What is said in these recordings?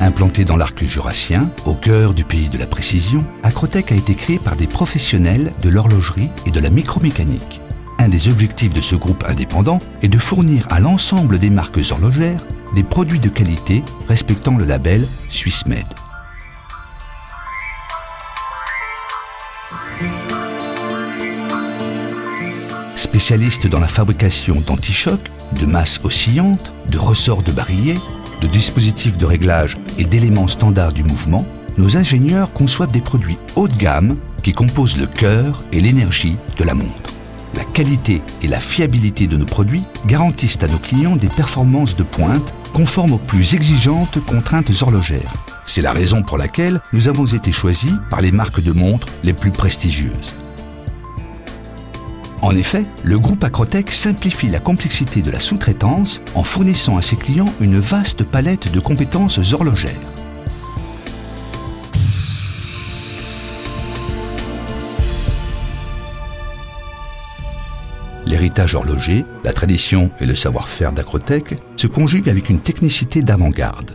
Implanté dans l'arc jurassien, au cœur du pays de la précision, Acrotech a été créé par des professionnels de l'horlogerie et de la micromécanique. Un des objectifs de ce groupe indépendant est de fournir à l'ensemble des marques horlogères des produits de qualité respectant le label Swissmade. Spécialiste dans la fabrication d'antichocs, de masses oscillantes, de ressorts de barillet, de dispositifs de réglage et d'éléments standards du mouvement, nos ingénieurs conçoivent des produits haut de gamme qui composent le cœur et l'énergie de la montre. La qualité et la fiabilité de nos produits garantissent à nos clients des performances de pointe conformes aux plus exigeantes contraintes horlogères. C'est la raison pour laquelle nous avons été choisis par les marques de montres les plus prestigieuses. En effet, le groupe Acrotech simplifie la complexité de la sous-traitance en fournissant à ses clients une vaste palette de compétences horlogères. L'héritage horloger, la tradition et le savoir-faire d'Acrotech se conjuguent avec une technicité d'avant-garde.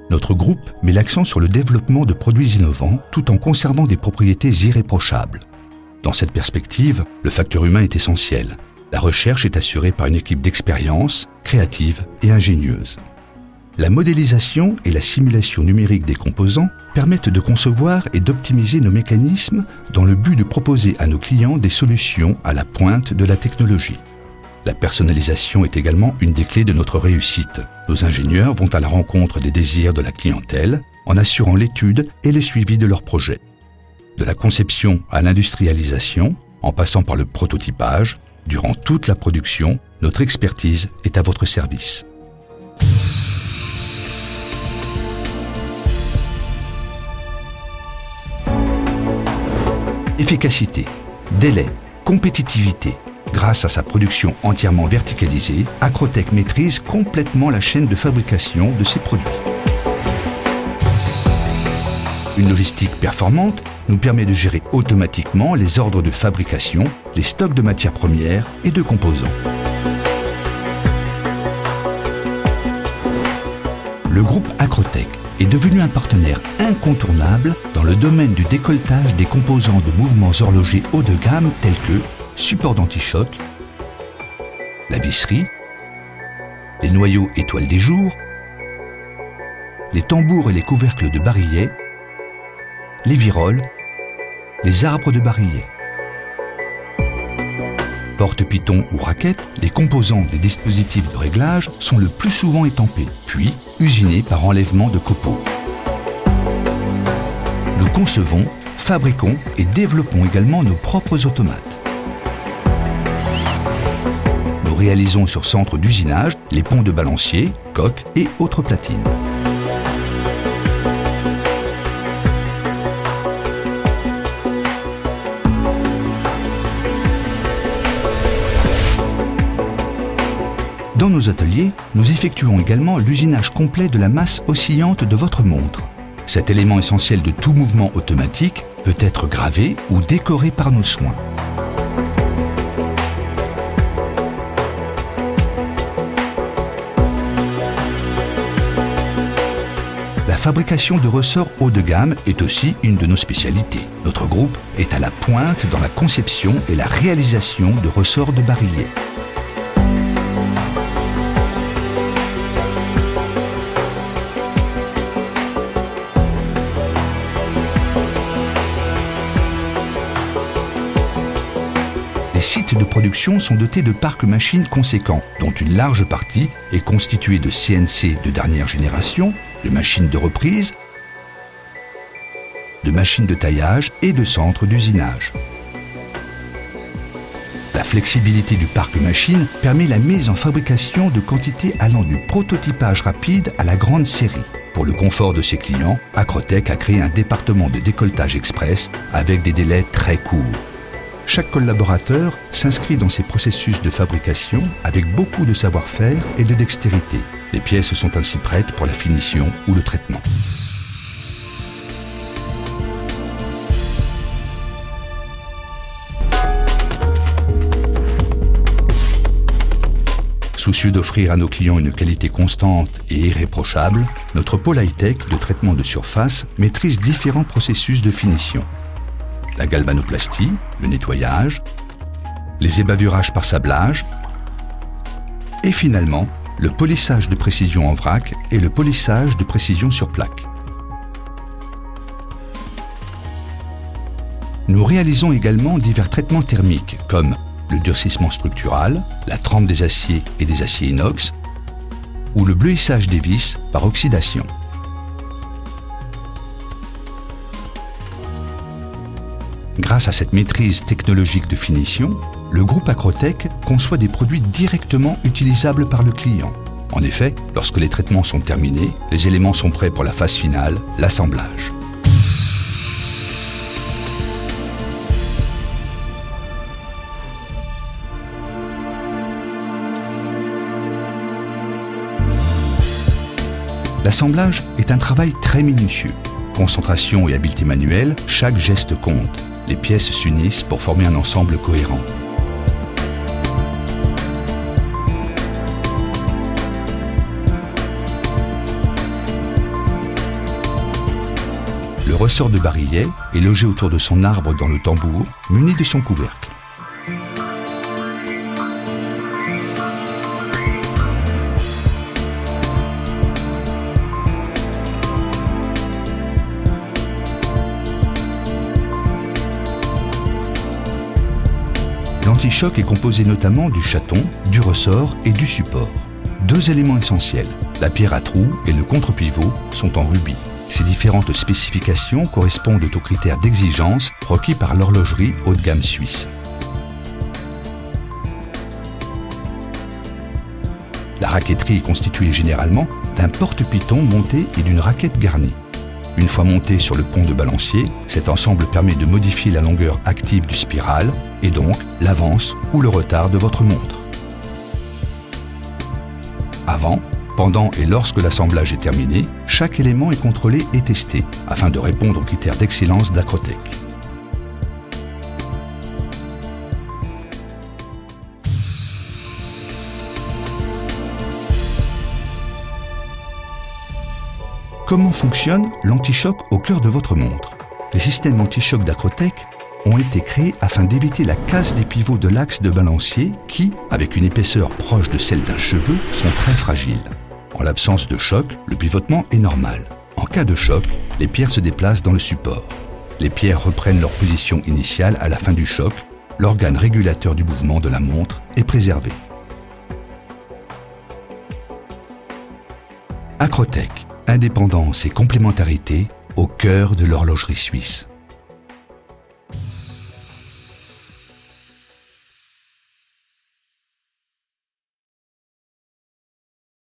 Notre groupe met l'accent sur le développement de produits innovants tout en conservant des propriétés irréprochables. Dans cette perspective, le facteur humain est essentiel. La recherche est assurée par une équipe d'expérience, créative et ingénieuse. La modélisation et la simulation numérique des composants permettent de concevoir et d'optimiser nos mécanismes dans le but de proposer à nos clients des solutions à la pointe de la technologie. La personnalisation est également une des clés de notre réussite. Nos ingénieurs vont à la rencontre des désirs de la clientèle en assurant l'étude et le suivi de leurs projets. De la conception à l'industrialisation, en passant par le prototypage, durant toute la production, notre expertise est à votre service. Efficacité, délai, compétitivité. Grâce à sa production entièrement verticalisée, Acrotech maîtrise complètement la chaîne de fabrication de ses produits. Une logistique performante nous permet de gérer automatiquement les ordres de fabrication, les stocks de matières premières et de composants. Le groupe Acrotech est devenu un partenaire incontournable dans le domaine du décolletage des composants de mouvements horlogers haut de gamme tels que support d'antichoc, la visserie, les noyaux étoiles des jours, les tambours et les couvercles de barillet, les viroles, les arbres de barillet. Porte-pitons ou raquettes, les composants des dispositifs de réglage sont le plus souvent étampés, puis usinés par enlèvement de copeaux. Nous concevons, fabriquons et développons également nos propres automates. Nous réalisons sur centre d'usinage les ponts de balancier, coques et autres platines. Dans nos ateliers, nous effectuons également l'usinage complet de la masse oscillante de votre montre. Cet élément essentiel de tout mouvement automatique peut être gravé ou décoré par nos soins. La fabrication de ressorts haut de gamme est aussi une de nos spécialités. Notre groupe est à la pointe dans la conception et la réalisation de ressorts de barillet. Les sites de production sont dotés de parcs machines conséquents, dont une large partie est constituée de CNC de dernière génération, de machines de reprise, de machines de taillage et de centres d'usinage. La flexibilité du parc machine permet la mise en fabrication de quantités allant du prototypage rapide à la grande série. Pour le confort de ses clients, Acrotech a créé un département de décolletage express avec des délais très courts. Chaque collaborateur s'inscrit dans ces processus de fabrication avec beaucoup de savoir-faire et de dextérité. Les pièces sont ainsi prêtes pour la finition ou le traitement. Soucieux d'offrir à nos clients une qualité constante et irréprochable, notre pôle high-tech de traitement de surface maîtrise différents processus de finition. La galvanoplastie, le nettoyage, les ébavurages par sablage et finalement le polissage de précision en vrac et le polissage de précision sur plaque. Nous réalisons également divers traitements thermiques comme le durcissement structural, la trempe des aciers et des aciers inox ou le bleuissage des vis par oxydation. Grâce à cette maîtrise technologique de finition, le groupe Acrotech conçoit des produits directement utilisables par le client. En effet, lorsque les traitements sont terminés, les éléments sont prêts pour la phase finale, l'assemblage. L'assemblage est un travail très minutieux. Concentration et habileté manuelle, chaque geste compte. Les pièces s'unissent pour former un ensemble cohérent. Le ressort de barillet est logé autour de son arbre dans le tambour, muni de son couvercle. L'anti-choc est composé notamment du chaton, du ressort et du support. Deux éléments essentiels, la pierre à trous et le contre-pivot, sont en rubis. Ces différentes spécifications correspondent aux critères d'exigence requis par l'horlogerie haut de gamme suisse. La raquetterie est constituée généralement d'un porte-piton monté et d'une raquette garnie. Une fois monté sur le pont de balancier, cet ensemble permet de modifier la longueur active du spiral et donc l'avance ou le retard de votre montre. Avant, pendant et lorsque l'assemblage est terminé, chaque élément est contrôlé et testé afin de répondre aux critères d'excellence d'Acrotech. Comment fonctionne l'anti-choc au cœur de votre montre? Les systèmes anti-choc d'Acrotech ont été créés afin d'éviter la casse des pivots de l'axe de balancier qui, avec une épaisseur proche de celle d'un cheveu, sont très fragiles. En l'absence de choc, le pivotement est normal. En cas de choc, les pierres se déplacent dans le support. Les pierres reprennent leur position initiale à la fin du choc. L'organe régulateur du mouvement de la montre est préservé. Acrotech, indépendance et complémentarité au cœur de l'horlogerie suisse.